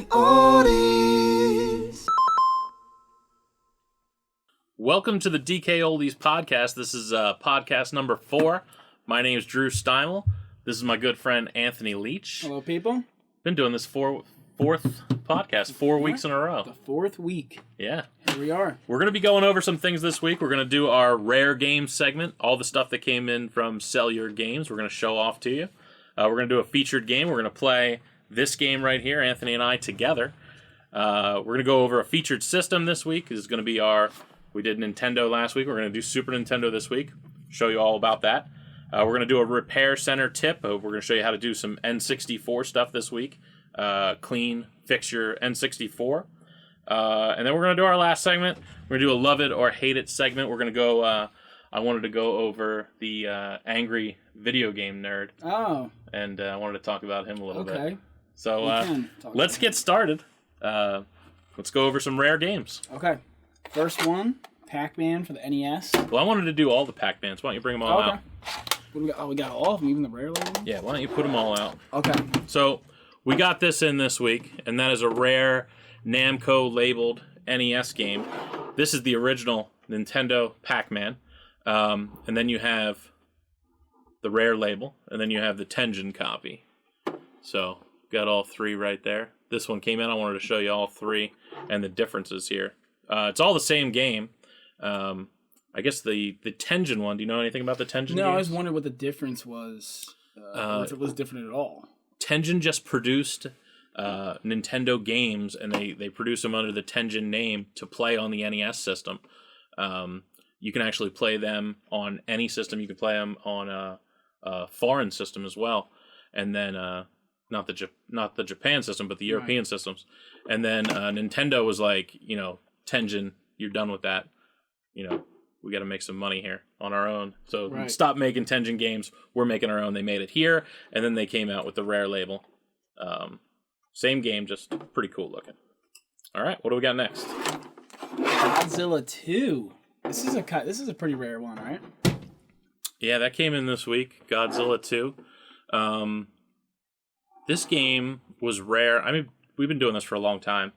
DKOldies. Welcome to the DKOldies podcast. This is podcast number 4. My name is Drew Steimel. This is my good friend Anthony Leach. Hello, people. Been doing this fourth podcast, 4 weeks in a row. The fourth week. Yeah. Here we are. We're going to be going over some things this week. We're going to do our rare games segment, all the stuff that came in from Sell Your Games. We're going to show off to you. We're going to do a featured game. We're going to play this game right here, Anthony and I together. We're going to go over a featured system this week. This is going to be we did Nintendo last week. We're going to do Super Nintendo this week. Show you all about that. We're going to do a repair center tip. We're going to show you how to do some N64 stuff this week. Clean, fix your N64. And then we're going to do our last segment. We're going to do a love it or hate it segment. We're going to go, I wanted to go over the angry video game nerd. Oh. And I wanted to talk about him a little bit. Okay. So let's get started. Let's go over some rare games. Okay. First one, Pac-Man for the NES. Well, I wanted to do all the Pac-Mans. Why don't you bring them all out? What do we got? Oh, we got all of them, even the rare ones? Yeah, why don't you put them all out? Okay. So we got this in this week, and that is a rare Namco labeled NES game. This is the original Nintendo Pac-Man. And then you have the rare label, and then you have the Tengen copy. So got all three right there. This one came in. I wanted to show you all three and the differences here. It's all the same game. I guess the Tengen one. Do you know anything about the Tengen games? No, I was wondering what the difference was, or if it was different at all. Tengen just produced Nintendo games, and they produce them under the Tengen name to play on the NES system. You can actually play them on any system. You can play them on a foreign system as well, and then not the Japan system, but the European systems. And then Nintendo was like, Tengen, you're done with that. We got to make some money here on our own. So stop making Tengen games. We're making our own. They made it here, and then they came out with the rare label. Same game, just pretty cool looking. All right, what do we got next? Godzilla 2. This is a pretty rare one, right? Yeah, that came in this week. Godzilla 2. This game was rare. I mean, we've been doing this for a long time,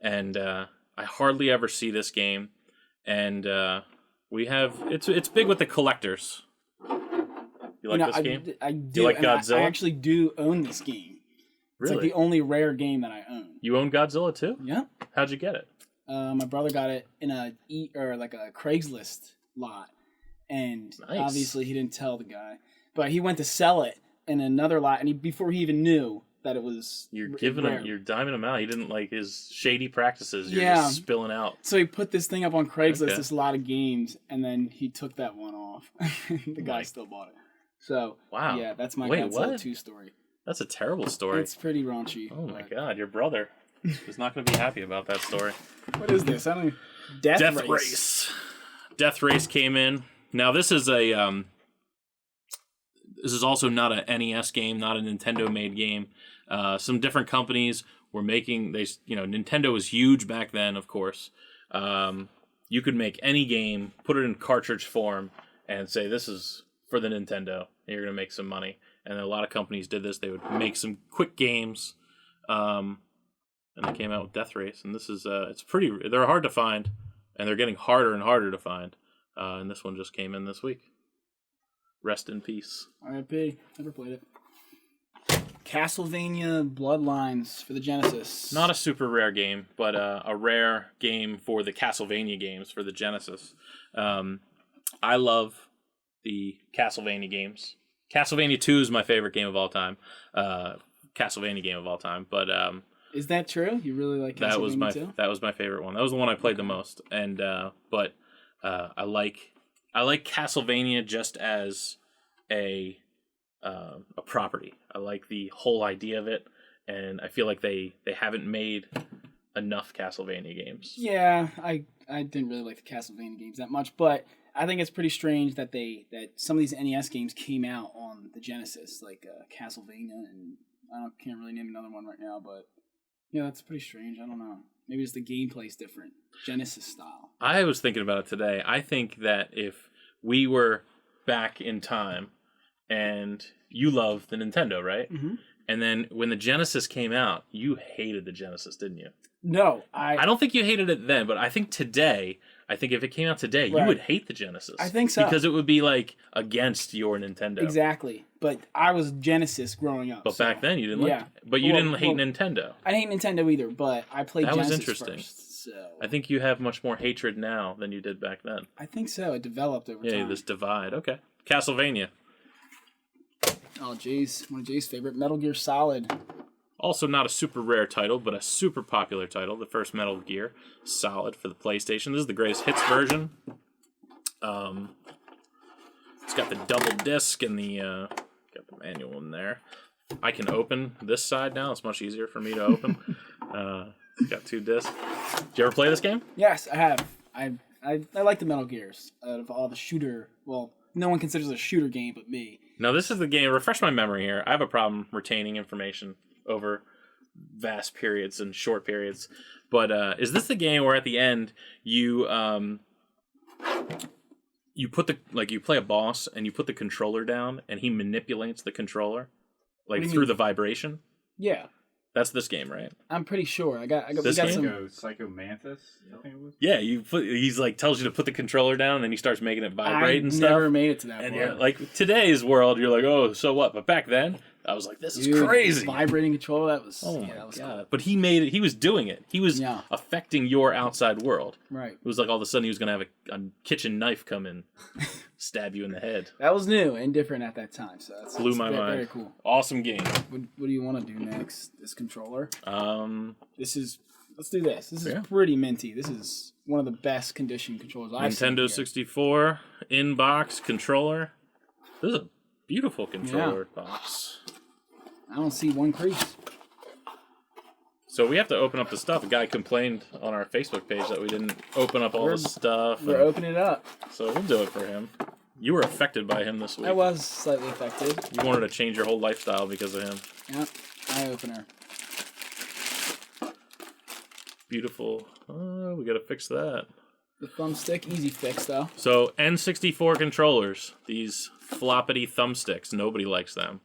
and I hardly ever see this game. And it's big with the collectors. You like this game? I do. You like Godzilla? I actually do own this game. It's Really? like the only rare game that I own. You own Godzilla too? Yeah. How'd you get it? My brother got it in a Craigslist lot, and obviously he didn't tell the guy, but he went to sell it in another lot, and before he even knew that it was You're diming him out. He didn't like his shady practices. You're just spilling out. So he put this thing up on Craigslist, this lot of games, and then he took that one off. The guy still bought it. So wow, yeah, that's my Godzilla 2 story. That's a terrible story. It's pretty raunchy. Oh my god, your brother is not going to be happy about that story. What is this? I don't even... Death Race. Death Race came in. Now this is this is also not an NES game, not a Nintendo-made game. Some different companies were making Nintendo was huge back then, of course. You could make any game, put it in cartridge form, and say this is for the Nintendo, and you're going to make some money. And a lot of companies did this. They would make some quick games, and they came out with Death Race. And this is they're hard to find, and they're getting harder and harder to find. And this one just came in this week. Rest in peace. R.I.P. Never played it. Castlevania Bloodlines for the Genesis. Not a super rare game, but a rare game for the Castlevania games for the Genesis. I love the Castlevania games. Castlevania 2 is my favorite game of all time. Castlevania game of all time, but is that true? You really like Castlevania 2? That was my favorite one. That was the one I played the most. And but I like Castlevania just as a property. I like the whole idea of it, and I feel like they haven't made enough Castlevania games. Yeah, I didn't really like the Castlevania games that much, but I think it's pretty strange that some of these NES games came out on the Genesis, like Castlevania, and can't really name another one right now, but yeah, that's pretty strange. I don't know. Maybe it's the gameplay's different, Genesis style. I was thinking about it today. I think that if we were back in time, and you love the Nintendo, right? Mm-hmm. And then when the Genesis came out, you hated the Genesis, didn't you? No, I don't think you hated it then, but I think today, if it came out today, you would hate the Genesis. I think so. Because it would be like against your Nintendo. Exactly. But I was Genesis growing up. But back then you didn't like it. But you didn't hate Nintendo. I didn't hate Nintendo either, but I played Genesis That was interesting. first. So I think you have much more hatred now than you did back then. I think so. It developed over time. Yeah, this divide. Okay. Castlevania. Oh, jeez. One of Jay's favorite. Metal Gear Solid. Also not a super rare title, but a super popular title. The first Metal Gear Solid for the PlayStation. This is the greatest hits version. It's got the double disc and the got the manual in there. I can open this side now. It's much easier for me to open. It's got 2 discs. Did you ever play this game? Yes, I have. I like the Metal Gears out of all the shooter. Well, no one considers it a shooter game but me. Now, this is the game. Refresh my memory here. I have a problem retaining information over vast periods and short periods. But is this the game where at the end you put you play a boss and you put the controller down and he manipulates the controller through the vibration? Yeah. That's this game, right? I'm pretty sure. I got this game? Some Psycho Mantis, I think it was. Yeah, he's tells you to put the controller down, and then he starts making it vibrate and stuff. I never made it to that point. And like today's world, you're like, oh, so what? But back then, I was like, this is crazy. Vibrating controller, that was that was God. Cool. But he made it. He was doing it. He was affecting your outside world. Right. It was like all of a sudden he was gonna have a kitchen knife come in, stab you in the head. That was new and different at that time. So that's blew my mind. Very cool. Awesome game. What do you want to do next? This controller. Let's do this. This is Yeah. pretty minty. This is one of the best conditioned controllers I've seen. Nintendo 64 in-box controller. This is a beautiful controller box. I don't see one crease. So we have to open up the stuff. A guy complained on our Facebook page that we didn't open up all the stuff. We're opening it up. So we'll do it for him. You were affected by him this week. I was slightly affected. You wanted to change your whole lifestyle because of him. Yep. Eye opener. Beautiful. Oh, we got to fix that. The thumbstick, easy fix though. So N64 controllers, these floppity thumbsticks, nobody likes them.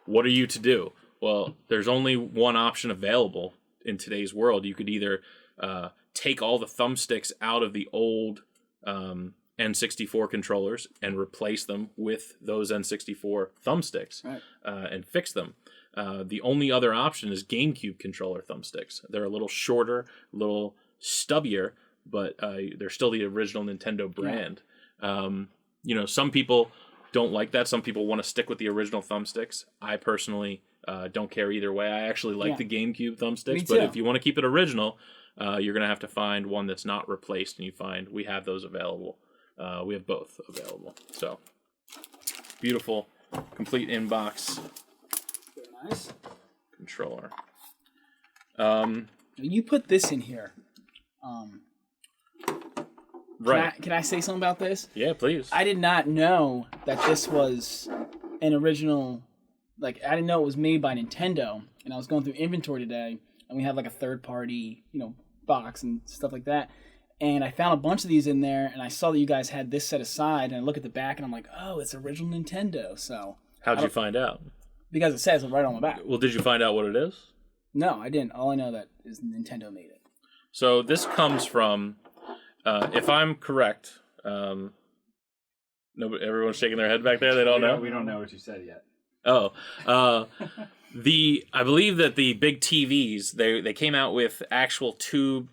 What are you to do? Well, there's only one option available in today's world. You could either take all the thumbsticks out of the old N64 controllers and replace them with those N64 thumbsticks and fix them. The only other option is GameCube controller thumbsticks. They're a little shorter, a little stubbier, but they're still the original Nintendo brand. Some people don't like that. Some people want to stick with the original thumbsticks. I personally don't care either way. I actually like the GameCube thumbsticks, but if you want to keep it original, you're going to have to find one that's not replaced, and we have those available. We have both available. So, beautiful, complete inbox nice controller. You put this in here. Right. Can I say something about this? Yeah, please. I did not know that this was an original. I didn't know it was made by Nintendo. And I was going through inventory today, and we have a third-party, box and stuff like that. And I found a bunch of these in there, and I saw that you guys had this set aside. And I look at the back, and I'm like, oh, it's original Nintendo. So how'd you find out? Because it says it right on the back. Well, did you find out what it is? No, I didn't. All I know that is Nintendo made it. So this comes from, if I'm correct, nobody, everyone's shaking their head back there. They don't know. We don't know what you said yet. Oh, I believe that the big TVs they came out with actual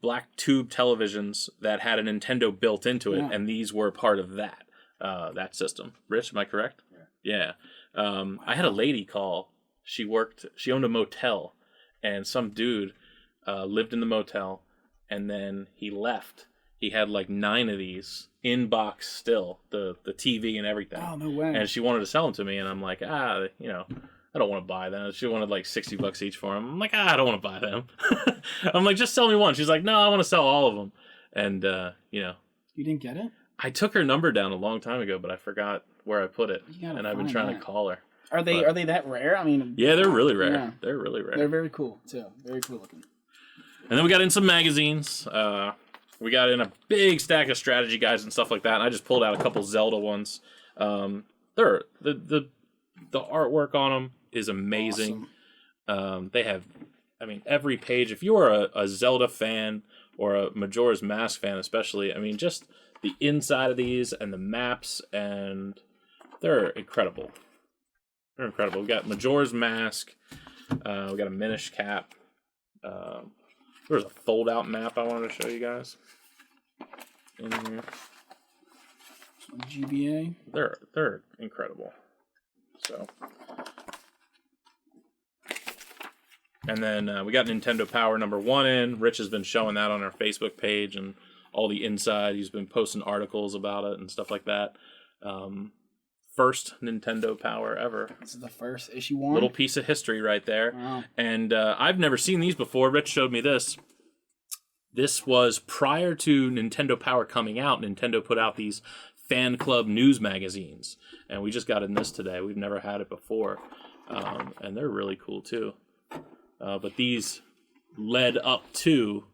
black tube televisions that had a Nintendo built into it, and these were part of that system. Rich, am I correct? Yeah. I had a lady call. She owned a motel, and some dude lived in the motel, and then he left. He had 9 of these in box still, the TV and everything. Oh, no way. And she wanted to sell them to me, and I'm like, I don't want to buy them. She wanted $60 each for them. I'm like, I don't want to buy them. I'm like, just sell me one. She's like, no, I want to sell all of them. And, You didn't get it? I took her number down a long time ago, but I forgot where I put it. And I've been trying to call her. Are they that rare? I mean, yeah, they're really rare. Yeah. They're really rare. They're very cool too. Very cool looking. And then we got in some magazines. We got in a big stack of strategy guides and stuff like that. And I just pulled out a couple Zelda ones. They're the artwork on them is amazing. They have, I mean, every page. If you are a Zelda fan or a Majora's Mask fan especially, I mean, just the inside of these and the maps, and they're incredible. They're incredible. We've got Majora's Mask. We got a Minish Cap. There's a fold-out map I wanted to show you guys in here. GBA. They're incredible. So, and then we got Nintendo Power #1 in. Rich has been showing that on our Facebook page and all the inside. He's been posting articles about it and stuff like that. First Nintendo Power ever. This is the first issue 1. Little piece of history right there. Wow. And I've never seen these before. Rich showed me this. This was prior to Nintendo Power coming out. Nintendo put out these fan club news magazines. And we just got in this today. We've never had it before. And they're really cool too. But these led up to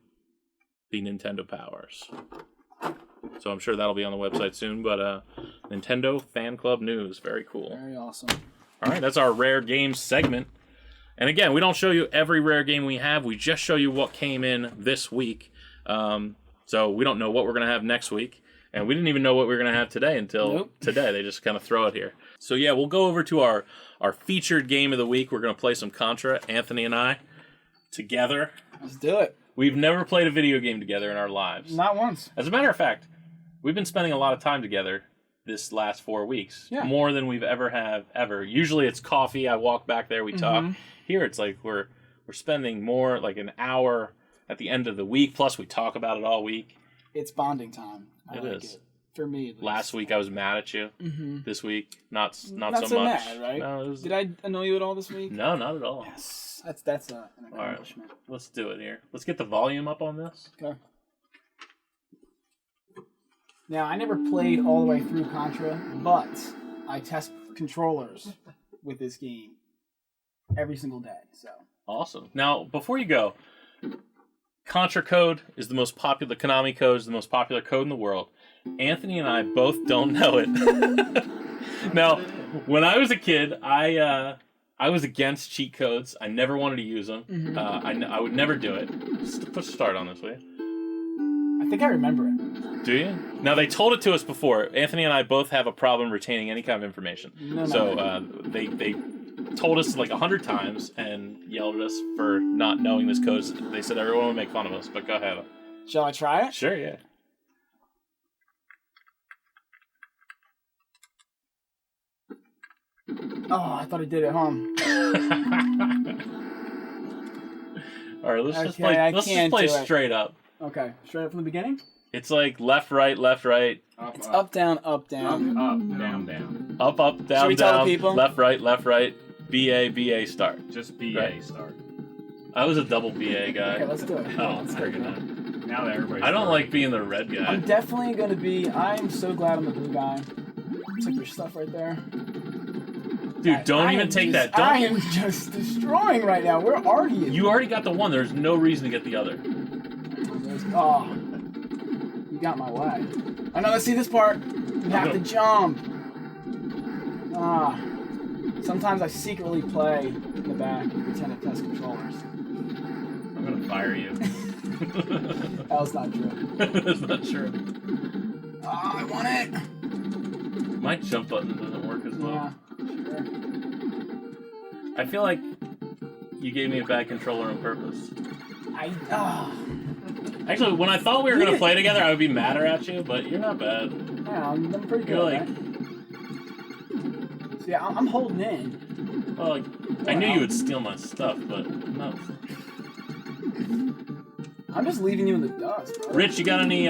the Nintendo Powers. So I'm sure that'll be on the website soon. But Nintendo Fan Club News. Very cool. Very awesome. All right, that's our rare games segment. And again, we don't show you every rare game we have. We just show you what came in this week. So we don't know what we're going to have next week. And we didn't even know what we were going to have today until today. They just kind of throw it here. So yeah, we'll go over to our featured game of the week. We're going to play some Contra, Anthony and I, together. Let's do it. We've never played a video game together in our lives. Not once. As a matter of fact, we've been spending a lot of time together this last 4 weeks. Yeah. More than we've ever. Usually it's coffee, I walk back there, we talk. Here it's like we're spending more, like an hour at the end of the week, plus we talk about it all week. It's bonding time. It is. For me, at least. Last week I was mad at you. This week, not so much. Mad, right? No, Did I annoy you at all this week? No, not at all. Yes. That's an accomplishment. All right, let's do it here. Let's get the volume up on this. Okay. Now, I never played all the way through Contra, but I test controllers with this game every single day. So awesome. Now, before you go, Contra code is the most popular. Konami code is the most popular code in the world. Anthony and I both don't know it. Now, when I was a kid, I was against cheat codes. I never wanted to use them. I would never do it. Push start on this, will you? I think I remember it. Do you? Now, they told it to us before. Anthony and I both have a problem retaining any kind of information. They told us like 100 times and yelled at us for not knowing this code. They said everyone would make fun of us, but go ahead. Shall I try it? Sure, yeah. Oh, I thought I did it, huh? All right, let's just play straight up. Okay, straight up from the beginning? It's like left, right, left, right. It's up, down, up, down. Up, down, down. Up, down, Should we down. tell the people? Left, right. BA, start. Just BA Right. start. I was a double BA guy. Okay, let's do it. Oh, Let's very do it. good. Now that everybody's I don't started. like being the red guy. I'm definitely going to be... I'm so glad I'm the blue guy. Took your stuff right there. Dude, don't even take that. I am just destroying right now. Where are you? You already got the one. There's no reason to get the other. Oh. You got my way. I know, let's see this part. You have to jump. Sometimes I secretly play in the back and pretend to test controllers. I'm gonna fire you. That's not true. That's not true. Oh, I want it. My jump button doesn't work as well. Yeah, sure. I feel like you gave me a bad controller on purpose. Actually, when I thought we were gonna play together, I would be madder at you, but you're not bad. Yeah, I'm pretty good. You're like, right? So yeah, I'm holding in. well, like, I knew you would steal my stuff, but no. I'm just leaving you in the dust, bro. Rich, you got any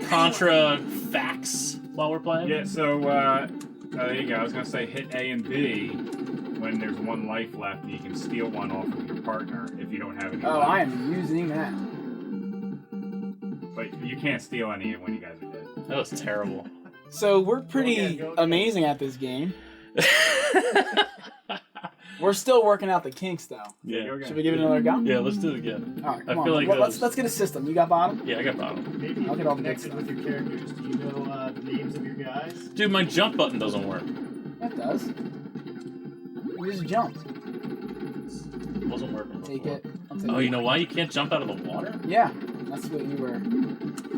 Contra facts while we're playing? Yeah, so there you go. I was gonna say hit A and B when there's one life left. You can steal one off of your partner if you don't have any. Oh, life. I am using that. But you can't steal any when you guys are dead. That was terrible. So we're pretty amazing at this game. We're still working out the kinks, though. Yeah. Should we give it another go? Yeah, let's do it again. All right, come I on. feel like Let's get a system. You got bottom? Yeah, I got bottom. Maybe I'll get all the connected good with your characters. Do you know the names of your guys? Dude, my jump button doesn't work. That does. You just jumped. It wasn't working. Take before. it. I'll take Oh, it. you know why you can't jump out of the water? Yeah, that's what you were.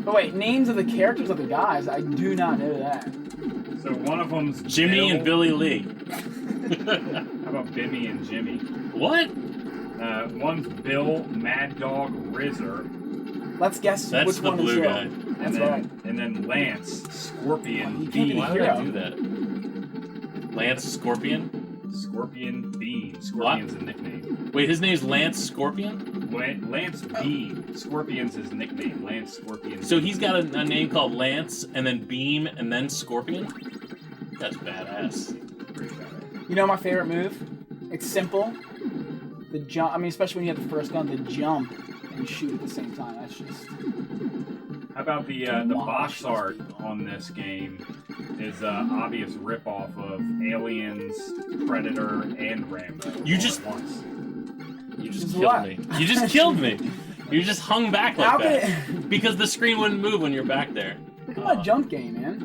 Oh wait, names of the characters of the guys. I do not know that. So one of them's Jimmy Bill. and Billy Lee. How about Bimmy and Jimmy? What? One's Bill, Mad Dog, Rizzer, Let's guess That's which the one blue is guy. who. and That's then right. and then Lance, Scorpion, You can't be Why the would I hero. do that? Lance Scorpion? Scorpion Bean. Scorpion's a nickname. Wait, his name's Lance Scorpion? Lance Bean. Scorpion's his nickname. Lance Scorpion. So he's got a name called Lance, and then Beam, and then Scorpion? That's badass. Pretty bad. You know my favorite move? It's simple. The jump. I mean, especially when you have the first gun, the jump and shoot at the same time. That's just. How about the box art on this game is obvious ripoff of Aliens, Predator, and Rambo. You all just- at once. You just Just killed what? me. You just killed me. You just hung back like How that. can Because the screen wouldn't move when you're back there. Look at my jump game, man.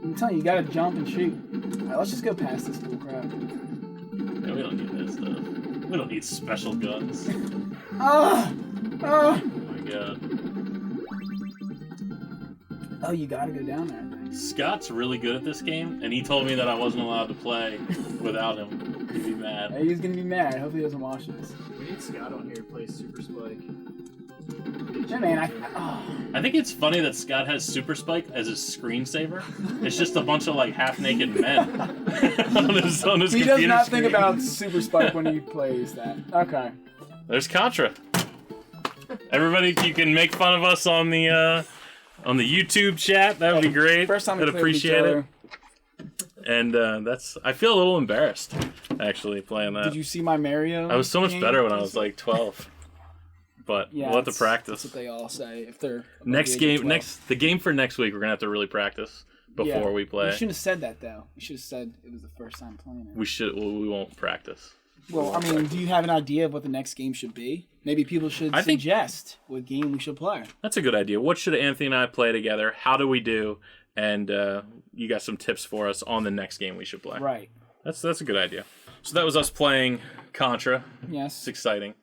I'm telling you, you gotta jump and shoot. Alright, let's just go past this bull crap. Yeah, we don't need that stuff. We don't need special guns. Ah! Ah! Oh my god. Oh, you gotta go down there. I think. Scott's really good at this game, and he told me that I wasn't allowed to play without him. He'd be mad. Hey, he's gonna be mad. Hopefully he doesn't watch this. We need Scott on here to play Super Spike. Yeah, man. I think it's funny that Scott has Super Spike as his screensaver. It's just a bunch of like half-naked men on his He computer does not screen. think about Super Spike when he plays that. Okay. There's Contra. Everybody, you can make fun of us on the YouTube chat. That would be great. First time I'd we played with each appreciate it. other. And that's. I feel a little embarrassed actually playing that. Did you see my Mario? I was so much game? better when I was like 12. But Yeah, we'll have to that's practice. what they all say. If they're above Next the age of game, 12. the game for next week, we're gonna have to really practice before we play. You shouldn't have said that though. You should have said it was the first time playing it. We should. Well, we won't practice. Well, I mean, do you have an idea of what the next game should be? Maybe people should I think- suggest what game we should play. That's a good idea. What should Anthony and I play together? How do we do? And you got some tips for us on the next game we should play. Right. That's a good idea. So that was us playing Contra. It's Yes. exciting.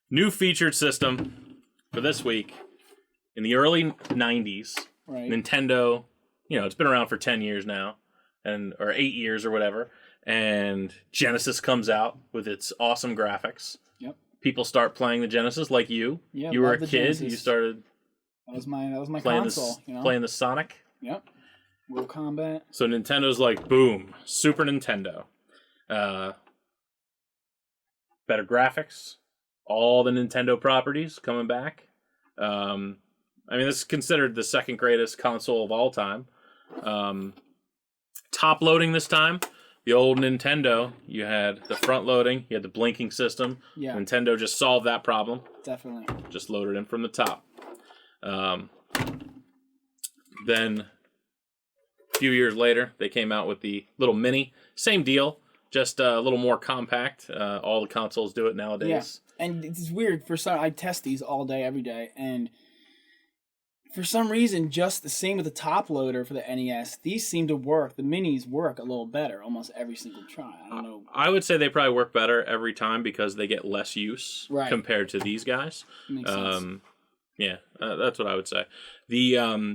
New featured system for this week. In the early 90s, Right. Nintendo, it's been around for 10 years now, or 8 years or whatever, and Genesis comes out with its awesome graphics. Yep. People start playing the Genesis like you. Yeah, You were love a the kid, Genesis. you started That was my playing console. playing the Sonic. Yep. Mortal Kombat. So Nintendo's like, boom, Super Nintendo. Better graphics, all the Nintendo properties coming back. This is considered the second greatest console of all time. Top loading this time. The old Nintendo, you had the front loading, you had the blinking system. Yeah. Nintendo just solved that problem. Definitely. Just loaded in from the top. Then a few years later, they came out with the little mini. Same deal, just a little more compact. All the consoles do it nowadays. Yeah. And it's weird. I test these all day, every day, and for some reason, just the same with the top loader for the NES, these seem to work. The minis work a little better almost every single try. I don't know. I would say they probably work better every time because they get less use Right. compared to these guys. Makes sense. Yeah, that's what I would say. The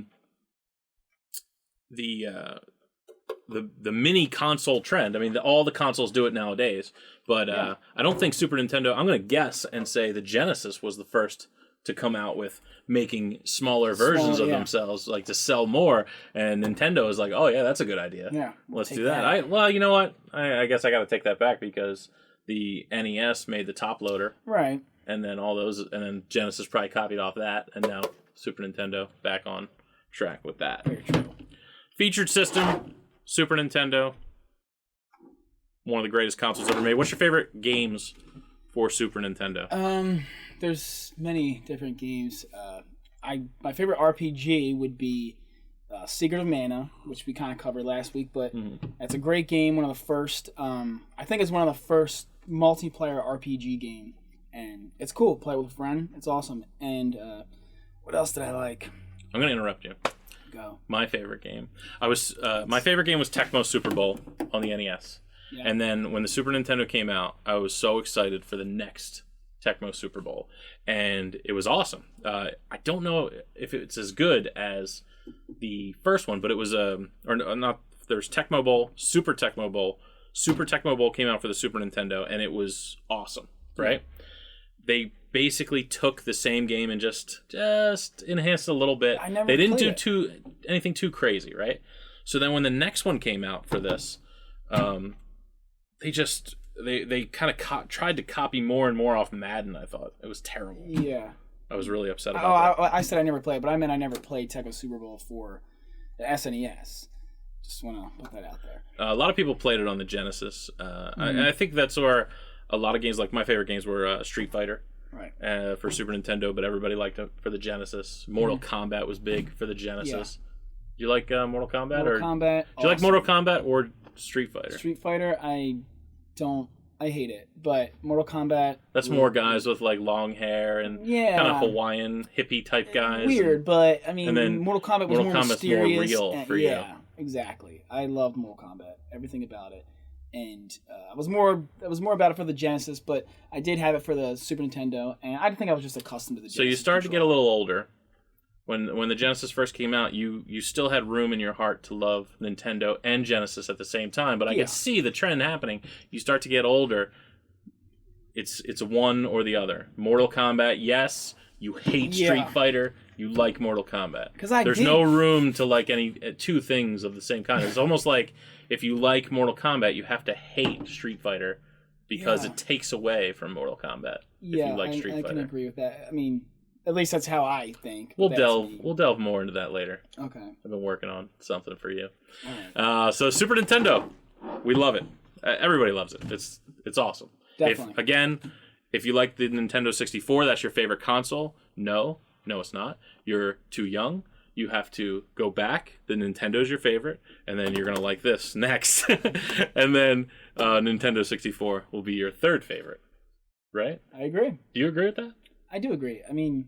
mini console trend. I mean, all the consoles do it nowadays, but Yeah. I don't think Super Nintendo. I'm going to guess and say the Genesis was the first to come out with making smaller versions of yeah. themselves, like to sell more. And Nintendo is like, oh yeah, that's a good idea. Yeah, Let's take do that. Well, you know what? I guess I got to take that back because the NES made the top loader, Right. and then then Genesis probably copied off that, and now Super Nintendo back on track with that. Very true. Featured system, Super Nintendo, one of the greatest consoles ever made. What's your favorite games for Super Nintendo? There's many different games. My favorite RPG would be Secret of Mana, which we kind of covered last week, but that's a great game. One of the first, I think it's one of the first multiplayer RPG game, and it's cool. Play with a friend. It's awesome. And what else did I like? I'm going to interrupt you. Go. My favorite game. My favorite game was Tecmo Super Bowl on the NES. Yeah. And then when the Super Nintendo came out, I was so excited for the next Tecmo Super Bowl, and it was awesome. I don't know if it's as good as the first one, but it was or not. There's Tecmo Bowl, Super Tecmo Bowl. Super Tecmo Bowl came out for the Super Nintendo, and it was awesome. Right? Yeah. They basically took the same game and just enhanced a little bit. They didn't do anything too crazy, right? So then when the next one came out for this, they kind of tried to copy more and more off Madden. I thought it was terrible. Yeah, I was really upset about that. I said I never played, but I meant I never played Tecmo Super Bowl for the SNES. Just want to put that out there. A lot of people played it on the Genesis. I think that's where a lot of games, like my favorite games, were Street Fighter. Right. For Super Nintendo, but everybody liked it for the Genesis. Mortal Kombat was big for the Genesis. Yeah. Do you like Mortal Kombat? Mortal Kombat. Do you like Mortal Kombat or Street Fighter? Street Fighter, I hate it. But Mortal Kombat. That's more guys with like long hair and kind of Hawaiian hippie type guys. Weird, but I mean, Mortal Kombat was more mysterious. More real for you. Yeah, exactly. I loved Mortal Kombat. Everything about it. And I was more about it for the Genesis, but I did have it for the Super Nintendo, and I think I was just accustomed to the Genesis. So you started to get a little older. When the Genesis first came out, you still had room in your heart to love Nintendo and Genesis at the same time, but I could see the trend happening. You start to get older, it's one or the other. Mortal Kombat, yes. You hate Street Fighter. You like Mortal Kombat. There's no room to like any two things of the same kind. It's almost like if you like Mortal Kombat, you have to hate Street Fighter because it takes away from Mortal Kombat. Yeah, if you like Street Fighter. I can agree with that. I mean, at least that's how I think. We'll delve more into that later. Okay. I've been working on something for you. All right. So Super Nintendo, we love it. Everybody loves it. It's awesome. Definitely. If you like the Nintendo 64, that's your favorite console. No, it's not. You're too young. You have to go back. The Nintendo's your favorite, and then you're gonna like this next, and then Nintendo 64 will be your third favorite, right? I agree. Do you agree with that? I do agree. I mean,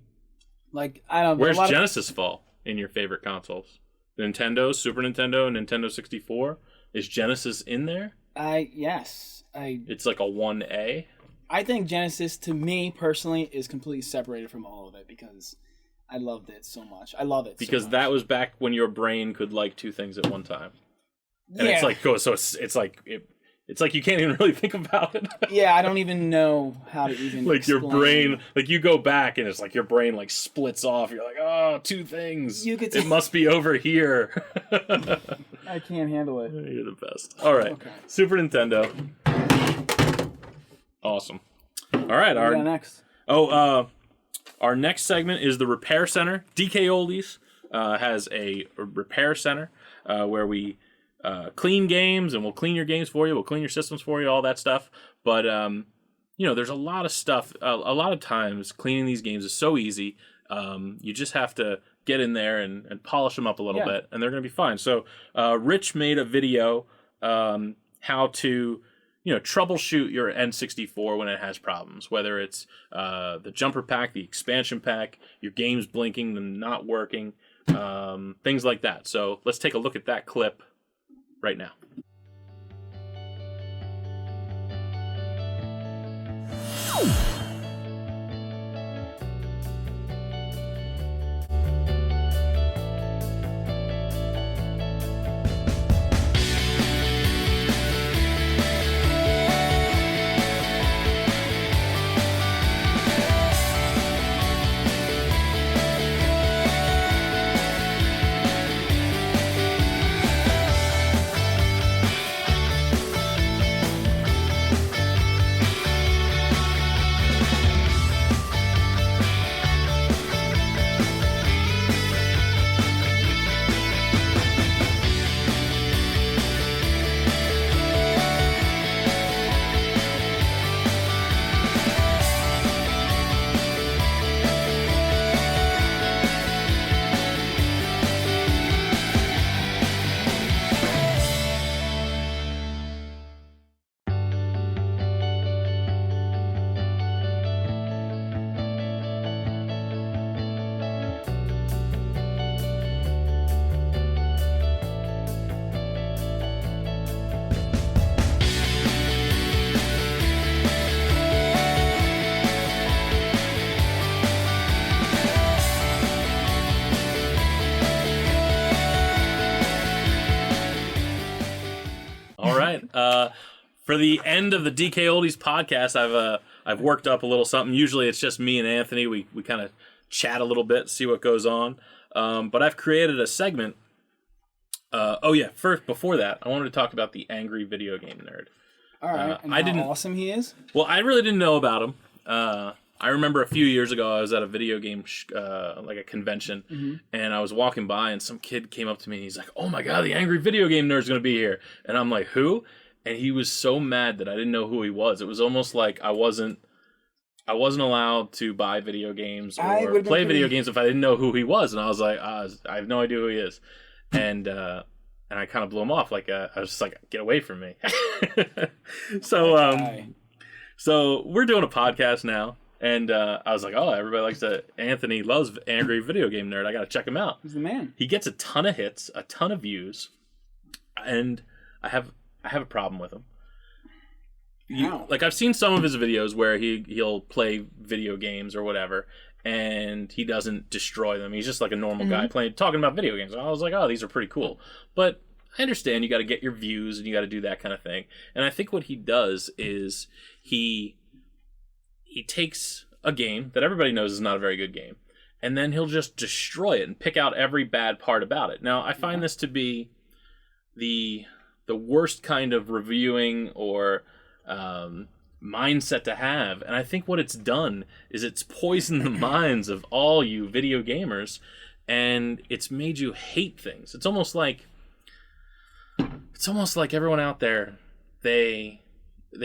like I don't. Where's Genesis fall in your favorite consoles? Nintendo, Super Nintendo, Nintendo 64. Is Genesis in there? Yes. It's like a 1A. I think Genesis, to me personally, is completely separated from all of it because I loved it so much. I love it because so much. That was back when your brain could like two things at one time, and it's like it's like you can't even really think about it. Yeah, I don't even know how to even like explain. Your brain, like you go back and it's like your brain like splits off. You're like, oh, two things. It must be over here. I can't handle it. You're the best. All right, okay. Super Nintendo. Awesome. All right, our next. Our next segment is the Repair Center. DKOldies has a repair center where we clean games, and we'll clean your games for you. We'll clean your systems for you, all that stuff. But there's a lot of stuff. A lot of times, cleaning these games is so easy. You just have to get in there and polish them up a little bit, and they're going to be fine. So, Rich made a video how to troubleshoot your N64 when it has problems, whether it's the jumper pack, the expansion pack, your game's blinking and not working, things like that. So let's take a look at that clip right now. For the end of the DK Oldies podcast, I've worked up a little something. Usually it's just me and Anthony. We kind of chat a little bit, see what goes on. But I've created a segment. First, before that, I wanted to talk about the angry video game nerd. All right, and how awesome he is? Well, I really didn't know about him. I remember a few years ago, I was at a video game, like a convention, and I was walking by, and some kid came up to me, and he's like, "Oh my god, the angry video game nerd's gonna be here!" And I'm like, "Who?" And he was so mad that I didn't know who he was. It was almost like I wasn't allowed to buy video games or play video games if I didn't know who he was. And I was like, I have no idea who he is. And I kind of blew him off. Like I was just like, get away from me. So we're doing a podcast now. And I was like, oh, everybody likes that. Anthony loves Angry Video Game Nerd. I got to check him out. He's the man. He gets a ton of hits, a ton of views. And I have a problem with him. Like I've seen some of his videos where he'll play video games or whatever, and he doesn't destroy them. He's just like a normal guy talking about video games. And I was like, oh, these are pretty cool. But I understand you got to get your views and you got to do that kind of thing. And I think what he does is he takes a game that everybody knows is not a very good game, and then he'll just destroy it and pick out every bad part about it. Now, I find this to be the worst kind of reviewing or mindset to have, and I think what it's done is it's poisoned the minds of all you video gamers, and it's made you hate things. It's almost like everyone out there, they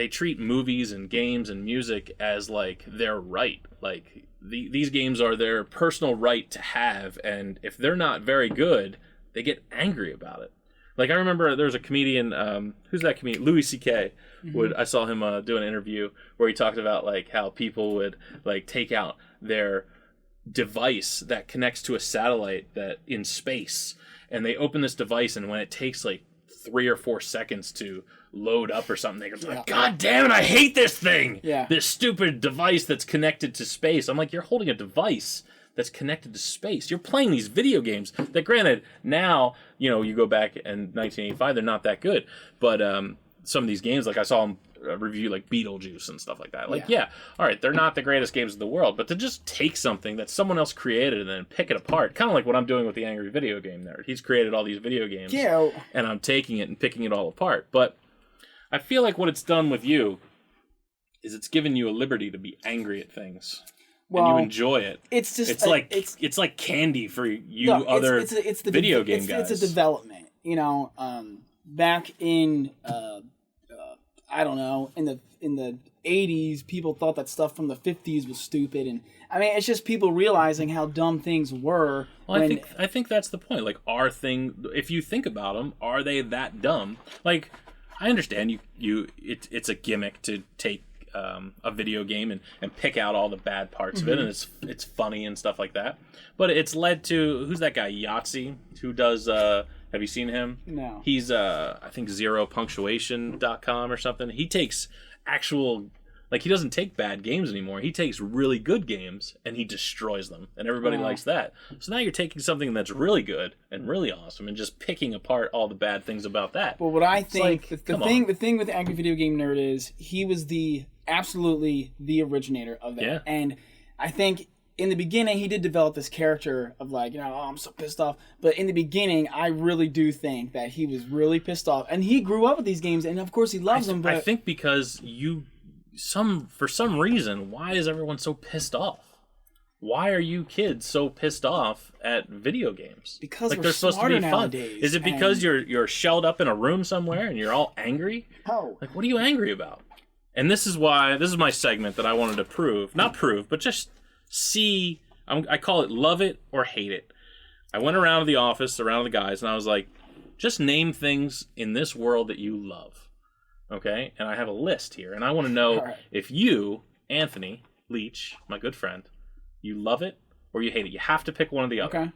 treat movies and games and music as like their right. Like these games are their personal right to have, and if they're not very good, they get angry about it. Like I remember there was a comedian, who's that comedian? Louis C.K. I saw him do an interview where he talked about like how people would like take out their device that connects to a satellite that in space, and they open this device, and when it takes like 3 or 4 seconds to load up or something, they go like, God damn it, I hate this thing! Yeah. This stupid device that's connected to space. I'm like, you're holding a device that's connected to space. You're playing these video games that, granted, now, you go back in 1985, they're not that good. But some of these games, like I saw them review like Beetlejuice and stuff like that. Like, all right, they're not the greatest games in the world, but to just take something that someone else created and then pick it apart, kind of like what I'm doing with the Angry Video Game Nerd. He's created all these video games, and I'm taking it and picking it all apart. But I feel like what it's done with you is it's given you a liberty to be angry at things. Well, and you enjoy it. It's just it's like candy for you other video game guys. It's a development. Back in I don't know, in the 80s, people thought that stuff from the 50s was stupid, and I mean, it's just people realizing how dumb things were. Well, I think that's the point. Like, if you think about them, are they that dumb? Like, I understand it's a gimmick to take a video game and pick out all the bad parts of it, and it's funny and stuff like that. But it's led to, who's that guy, Yahtzee, who does have you seen him? No. He's I think DKOldies.com or something. He takes he doesn't take bad games anymore. He takes really good games and he destroys them, and everybody likes that. So now you're taking something that's really good and really awesome and just picking apart all the bad things about that. Well, what I think the thing with the Angry Video Game Nerd is he was absolutely the originator of that. Yeah. And I think in the beginning he did develop this character of like, I'm so pissed off. But in the beginning, I really do think that he was really pissed off, and he grew up with these games, and of course he loves them. But I think because for some reason, why is everyone so pissed off? Why are you kids so pissed off at video games? Because they're supposed to be fun. Nowadays, is it because you're shelled up in a room somewhere and you're all angry? Oh. Like, what are you angry about? And this is my segment that I wanted to not prove, but just see. I call it love it or hate it. I went around the office, around the guys, and I was like, just name things in this world that you love. Okay? And I have a list here, and I want to know if you, Anthony Leach, my good friend, you love it or you hate it. You have to pick one or the other. Okay.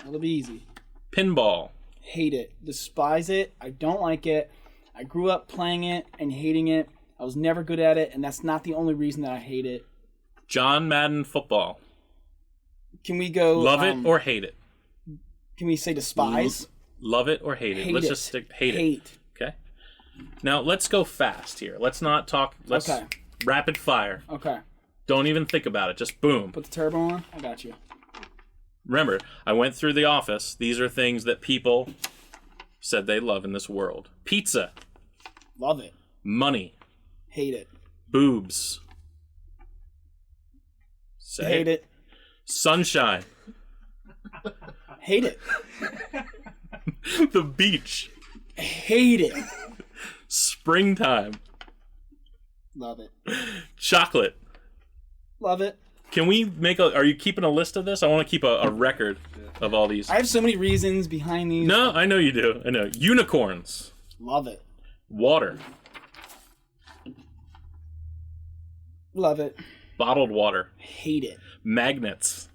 It'll be easy. Pinball. Hate it. Despise it. I don't like it. I grew up playing it and hating it. I was never good at it, and that's not the only reason that I hate it. John Madden football. Can we go... Love it or hate it? Can we say despise? Love it or hate it? Let's just stick hate it. Okay. Now, let's go fast here. Let's not talk. Let's Okay. rapid fire. Okay. Don't even think about it. Just boom. Put the turbo on. I got you. Remember, I went through the office. These are things that people said they love in this world. Pizza. Love it. Money. Hate it. Boobs. Say Hate it. Sunshine. Hate it. The beach. Hate it. Springtime. Love it. Chocolate. Love it. Can we make a... Are you keeping a list of this? I want to keep a record of all these. I have so many reasons behind these. No, I know you do. I know. Unicorns. Love it. Water. Love it. Bottled water. Hate it. Magnets.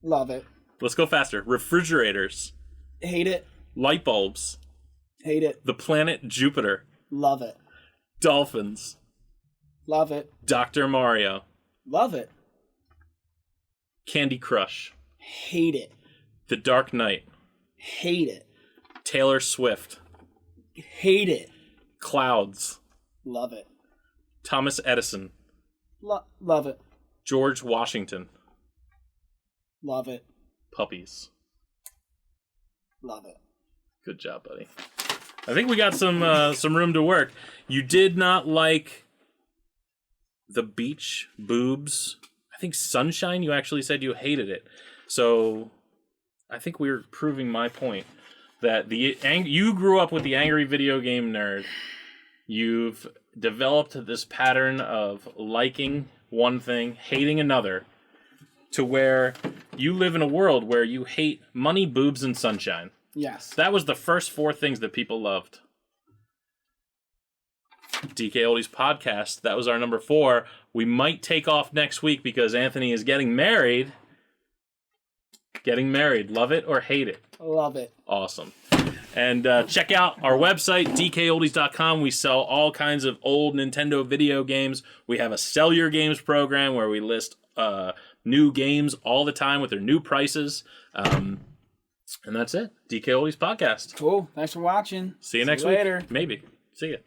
Love it. Let's go faster. Refrigerators. Hate it. Light bulbs. Hate it. The planet Jupiter. Love it. Dolphins. Love it. Dr. Mario. Love it. Candy Crush. Hate it. The Dark Knight. Hate it. Taylor Swift. Hate it. Clouds. Love it. Thomas Edison. Love it. George Washington. Love it. Puppies. Love it. Good job, buddy. I think we got some room to work. You did not like the beach, boobs. I think sunshine, you actually said you hated it. So I think we're proving my point that you grew up with the angry video game nerd. You've developed this pattern of liking one thing, hating another, to where you live in a world where you hate money, boobs, and sunshine. Yes. That was the first 4 things that people loved. DK Oldies podcast, that was our number 4. We might take off next week because Anthony is getting married. Getting married. Love it or hate it? Love it. Awesome. And check out our website, DKOldies.com. We sell all kinds of old Nintendo video games. We have a Sell Your Games program where we list new games all the time with their new prices. And that's it. DK Oldies podcast. Cool. Thanks for watching. See you next week. Later. Maybe. See ya.